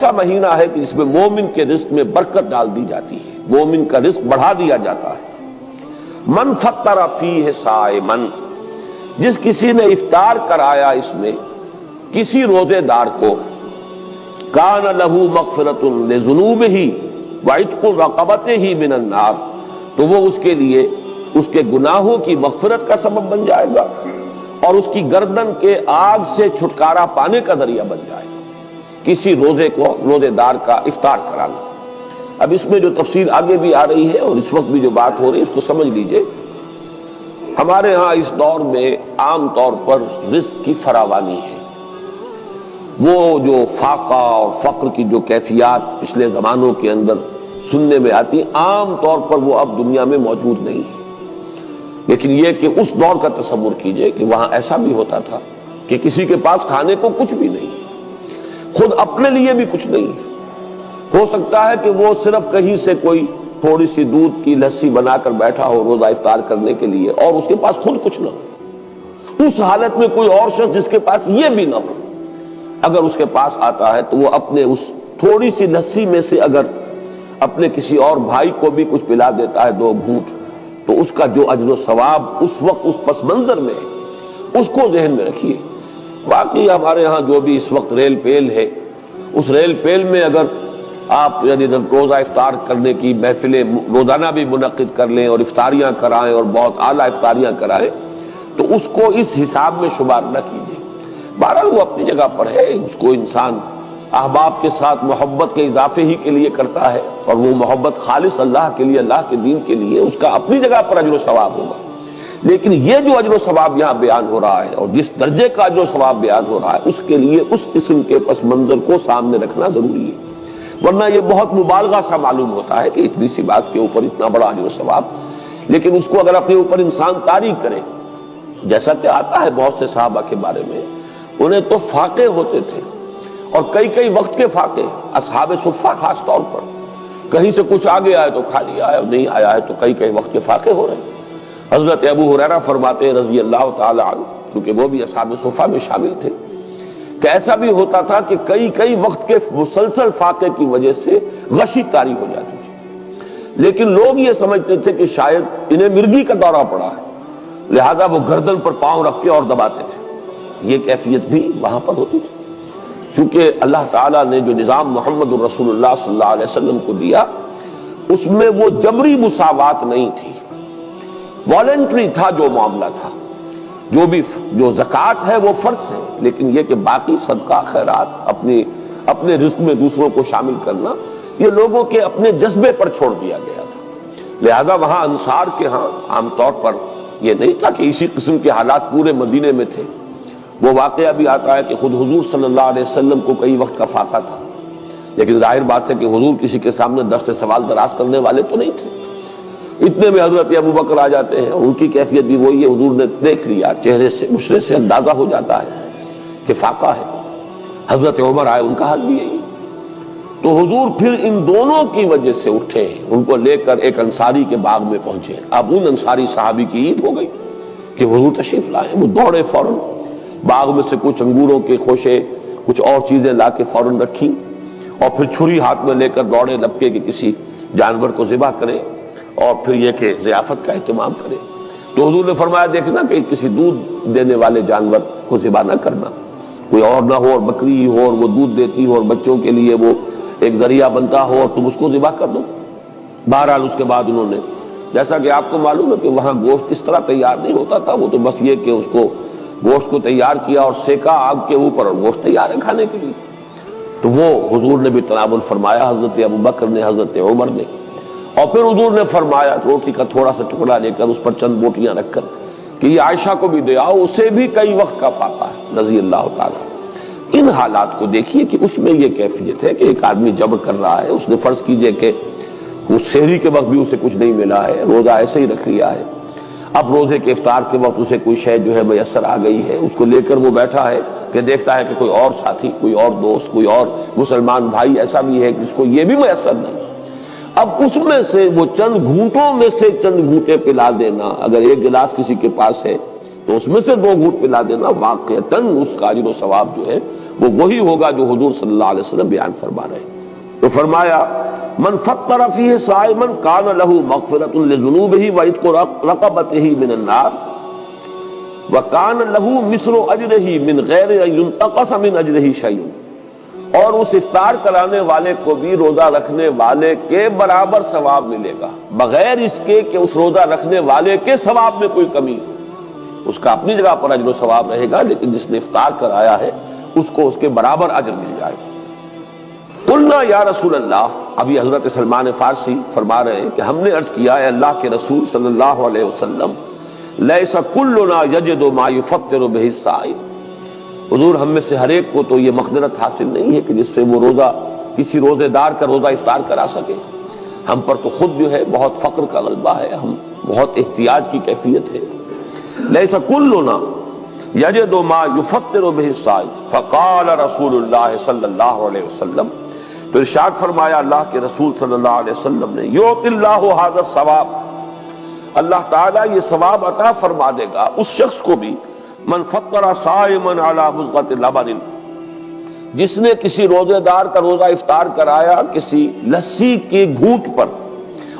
ایسا مہینہ ہے کہ جس میں مومن کے رزق میں برکت ڈال دی جاتی ہے، مومن کا رزق بڑھا دیا جاتا ہے۔ من فطر فیہ صائمن، جس کسی نے افطار کرایا اس میں کسی روزے دار کو، کان لہ مغفرۃ لذنوبہ وعتق رقبتہ من النار، تو وہ اس کے لیے اس کے گناہوں کی مغفرت کا سبب بن جائے گا اور اس کی گردن کے آگ سے چھٹکارا پانے کا ذریعہ بن جائے گا۔ کسی روزے کو، روزے دار کا افطار کرانا۔ اب اس میں جو تفصیل آگے بھی آ رہی ہے اور اس وقت بھی جو بات ہو رہی ہے اس کو سمجھ لیجئے۔ ہمارے ہاں اس دور میں عام طور پر رزق کی فراوانی ہے، وہ جو فاقہ اور فقر کی جو کیفیات پچھلے زمانوں کے اندر سننے میں آتی، عام طور پر وہ اب دنیا میں موجود نہیں ہے۔ لیکن یہ کہ اس دور کا تصور کیجئے کہ وہاں ایسا بھی ہوتا تھا کہ کسی کے پاس کھانے کو کچھ بھی نہیں ہے، خود اپنے لیے بھی کچھ نہیں ہے، ہو سکتا ہے کہ وہ صرف کہیں سے کوئی تھوڑی سی دودھ کی لسی بنا کر بیٹھا ہو روزہ افطار کرنے کے لیے اور اس کے پاس خود کچھ نہ ہو۔ اس حالت میں کوئی اور شخص جس کے پاس یہ بھی نہ ہو، اگر اس کے پاس آتا ہے تو وہ اپنے اس تھوڑی سی لسی میں سے اگر اپنے کسی اور بھائی کو بھی کچھ پلا دیتا ہے 2 گھونٹ، تو اس کا جو اجر و ثواب اس وقت اس پس منظر میں ہے، اس کو ذہن میں رکھیے۔ واقعی ہمارے ہاں جو بھی اس وقت ریل پیل ہے، اس ریل پیل میں اگر آپ یعنی روزہ افطار کرنے کی محفلیں روزانہ بھی منعقد کر لیں اور افطاریاں کرائیں اور بہت اعلیٰ افطاریاں کرائیں تو اس کو اس حساب میں شمار نہ کیجیے۔ بہرحال وہ اپنی جگہ پر ہے، اس کو انسان احباب کے ساتھ محبت کے اضافے ہی کے لیے کرتا ہے اور وہ محبت خالص اللہ کے لیے، اللہ کے دین کے لیے، اس کا اپنی جگہ پر اجر و ثواب ہوگا۔ لیکن یہ جو اجر و ثواب یہاں بیان ہو رہا ہے اور جس درجے کا اجر و ثواب بیان ہو رہا ہے، اس کے لیے اس قسم کے پس منظر کو سامنے رکھنا ضروری ہے، ورنہ یہ بہت مبالغہ سا معلوم ہوتا ہے کہ اتنی سی بات کے اوپر اتنا بڑا اجر و ثواب۔ لیکن اس کو اگر اپنے اوپر انسان طاری کرے، جیسا کہ آتا ہے بہت سے صحابہ کے بارے میں، انہیں تو فاقے ہوتے تھے اور کئی وقت کے فاقے، اصحاب صفہ خاص طور پر، کہیں سے کچھ آگے آئے تو کھا لیا ہے، نہیں آیا ہے تو کئی وقت کے فاقے ہو رہے ہیں۔ حضرت ابو ہریرہ فرماتے ہیں رضی اللہ تعالی عنہ، کیونکہ وہ بھی اصحاب صفہ میں شامل تھے، کہ ایسا بھی ہوتا تھا کہ کئی وقت کے مسلسل فاقے کی وجہ سے غشی طاری ہو جاتی تھی، لیکن لوگ یہ سمجھتے تھے کہ شاید انہیں مرگی کا دورہ پڑا ہے، لہذا وہ گردن پر پاؤں رکھ کے اور دباتے تھے۔ یہ کیفیت بھی وہاں پر ہوتی تھی، چونکہ اللہ تعالیٰ نے جو نظام محمد الرسول اللہ صلی اللہ علیہ وسلم کو دیا اس میں وہ جبری مساوات نہیں تھی، والنٹری تھا جو معاملہ تھا۔ جو زکوٰۃ ہے وہ فرض ہے، لیکن یہ کہ باقی صدقہ خیرات اپنے رزق میں دوسروں کو شامل کرنا یہ لوگوں کے اپنے جذبے پر چھوڑ دیا گیا تھا۔ لہذا وہاں انصار کے ہاں عام طور پر یہ نہیں تھا کہ اسی قسم کے حالات پورے مدینے میں تھے۔ وہ واقعہ بھی آتا ہے کہ خود حضور صلی اللہ علیہ وسلم کو کئی وقت کا فاقہ تھا، لیکن ظاہر بات ہے کہ حضور کسی کے سامنے دست سوال دراز کرنے والے تو نہیں تھے۔ اتنے میں حضرت ابو بکر آ جاتے ہیں، ان کی کیفیت بھی وہی ہے، حضور نے دیکھ لیا، چہرے سے مشرے سے اندازہ ہو جاتا ہے کہ فاقہ ہے۔ حضرت عمر آئے، ان کا حال بھی یہی، تو حضور پھر ان دونوں کی وجہ سے اٹھے، ان کو لے کر ایک انصاری کے باغ میں پہنچے۔ اب ان انصاری صحابی کی عید ہو گئی کہ حضور تشریف لائے، وہ دوڑے فوراً باغ میں سے کچھ انگوروں کے خوشے کچھ اور چیزیں لا کے فوراً رکھی اور پھر چھری ہاتھ میں لے کر دوڑے لپکے کہ کسی جانور کو ذبح کرے اور پھر یہ کہ ضیافت کا اہتمام کرے۔ تو حضور نے فرمایا دیکھنا کہ کسی دودھ دینے والے جانور کو ذبح نہ کرنا، کوئی اور نہ ہو اور بکری ہو اور وہ دودھ دیتی ہو اور بچوں کے لیے وہ ایک ذریعہ بنتا ہو اور تم اس کو ذبح کر دو۔ بہرحال اس کے بعد انہوں نے، جیسا کہ آپ کو معلوم ہے کہ وہاں گوشت اس طرح تیار نہیں ہوتا تھا، وہ تو بس یہ کہ اس کو گوشت کو تیار کیا اور سیکا آگ کے اوپر اور گوشت تیار ہے کھانے کے لیے۔ تو وہ حضور نے بھی تناول فرمایا، حضرت ابو بکر نے، حضرت عمر نے، اور پھر حضور نے فرمایا روٹی کا تھوڑا سا ٹکڑا لے کر اس پر چند بوٹیاں رکھ کر کہ یہ عائشہ کو بھی دے آؤ، اسے بھی کئی وقت کا فاقہ ہے رضی اللہ تعالیٰ۔ ان حالات کو دیکھیے کہ اس میں یہ کیفیت ہے کہ ایک آدمی جبر کر رہا ہے، اس نے فرض کیجئے کہ اس سحری کے وقت بھی اسے کچھ نہیں ملا ہے، روزہ ایسے ہی رکھ لیا ہے، اب روزے کے افطار کے وقت اسے کوئی شے جو ہے میسر آ گئی ہے، اس کو لے کر وہ بیٹھا ہے کہ دیکھتا ہے کہ کوئی اور ساتھی، کوئی اور دوست، کوئی اور مسلمان بھائی ایسا بھی ہے جس کو یہ بھی میسر نہیں۔ اب اس میں سے وہ چند گھونٹوں میں سے چند گھونٹے پلا دینا، اگر ایک گلاس کسی کے پاس ہے تو اس میں سے 2 گھونٹ پلا دینا، واقعتاً اس کا اجر و ثواب جو ہے وہ وہی ہوگا جو حضور صلی اللہ علیہ وسلم بیان فرما رہے ہیں۔ تو فرمایا من فطر فیہ صائما کان لہ مغفرۃ لذنوبہ وعتق رقبتہ من النار وکان لہ مثل اجرہ من غیر ان ينتقص من اجرہ شیء، اور اس افطار کرانے والے کو بھی روزہ رکھنے والے کے برابر ثواب ملے گا، بغیر اس کے کہ اس روزہ رکھنے والے کے ثواب میں کوئی کمی ہو۔ اس کا اپنی جگہ پر اجر و ثواب رہے گا، لیکن جس نے افطار کرایا ہے اس کو اس کے برابر اجر مل جائے گا۔ قلنا یا رسول اللہ، ابھی حضرت سلمان فارسی فرما رہے ہیں کہ ہم نے عرض کیا ہے اللہ کے رسول صلی اللہ علیہ وسلم، لیس کلنا یجد ما یفطر بہ الصائم، حضور ہم میں سے ہر ایک کو تو یہ مقدرت حاصل نہیں ہے کہ جس سے وہ روزہ کسی روزے دار کا روزہ افطار کرا سکے۔ ہم پر تو خود جو ہے بہت فقر کا غلبہ ہے، ہم بہت احتیاج کی کیفیت ہے۔ لیس کلنا یجد ما یفطر بہ الصائم، فقال رسول اللہ صلی اللہ علیہ وسلم، تو ارشاد فرمایا اللہ کے رسول صلی اللہ علیہ وسلم نے، یؤتی اللہ ھذا الثواب، اللہ تعالیٰ یہ ثواب عطا فرما دے گا اس شخص کو بھی، من فطر صائما علی مضغۃ لبن، جس نے کسی روزے دار کا روزہ افطار کرایا کسی لسی کے گھونٹ پر،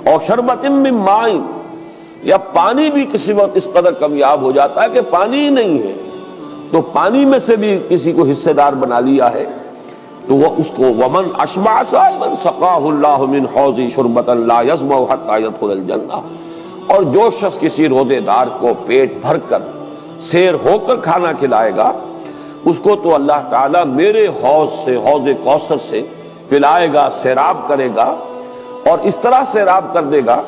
اور شربۃ من ماء، یا پانی بھی کسی وقت اس قدر کمیاب ہو جاتا ہے کہ پانی ہی نہیں ہے، تو پانی میں سے بھی کسی کو حصے دار بنا لیا ہے، تو وہ اس کو ومن اشبع صائما سقاہ اللہ من حوض شربۃ لا یظمأ حتی یدخل الجنہ، اور جو شخص کسی روزے دار کو پیٹ بھر کر سیر ہو کر کھانا کھلائے گا، اس کو تو اللہ تعالیٰ میرے حوض سے، حوض کوثر سے پلائے گا، سیراب کرے گا، اور اس طرح سیراب کر دے گا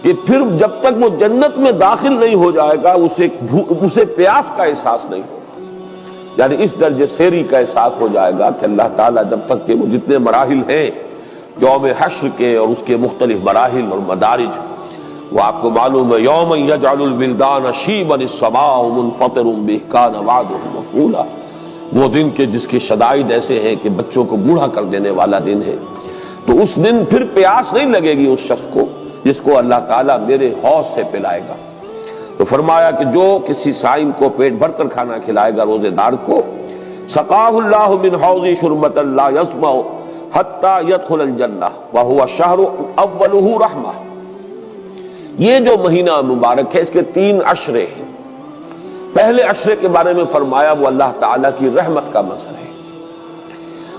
کہ پھر جب تک وہ جنت میں داخل نہیں ہو جائے گا اسے پیاس کا احساس نہیں ہوگا، یعنی اس درجے سیری کا احساس ہو جائے گا کہ اللہ تعالیٰ جب تک کہ وہ جتنے مراحل ہیں یوم حشر کے اور اس کے مختلف مراحل اور مدارج، وہ آپ کو معلوم ہے یوم یجعل الولدان شیبا السماء منفطر به کان وعده مفعولا، وہ دن کے جس کی شدائد ایسے ہیں کہ بچوں کو بوڑھا کر دینے والا دن ہے، تو اس دن پھر پیاس نہیں لگے گی اس شخص کو جس کو اللہ تعالیٰ میرے حوض سے پلائے گا۔ تو فرمایا کہ جو کسی صائم کو پیٹ بھر کر کھانا کھلائے گا روزے دار کو، سقاہ اللہ من حوض شربۃ لا یظمأ حتی یدخل الجنہ وہو شہر اولہ رحمہ، یہ جو مہینہ مبارک ہے اس کے 3 عشرے ہیں۔ پہلے عشرے کے بارے میں فرمایا وہ اللہ تعالیٰ کی رحمت کا مظہر ہے،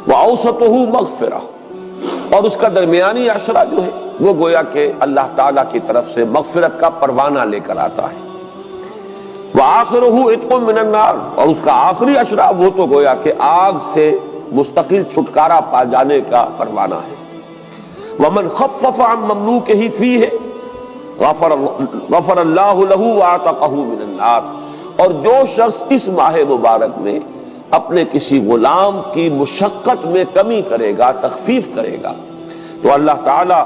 وَأَوْسَطُهُ مَغْفِرَةٌ، اور اس کا درمیانی عشرہ جو ہے وہ گویا کہ اللہ تعالیٰ کی طرف سے مغفرت کا پروانہ لے کر آتا ہے، وَآخِرُهُ عِتْقٌ مِّنَ النَّارِ، اور اس کا آخری عشرہ وہ تو گویا کہ آگ سے مستقل چھٹکارا پا جانے کا پروانہ ہے۔ وَمَنْ خَفَّفَ عَن مَمْلُوكِهِ فِيهِ غفر اللہ لہ وَاعْتَقَہُ مِنَ النَّارِ، اور جو شخص اس ماہ مبارک میں اپنے کسی غلام کی مشقت میں کمی کرے گا، تخفیف کرے گا، تو اللہ تعالی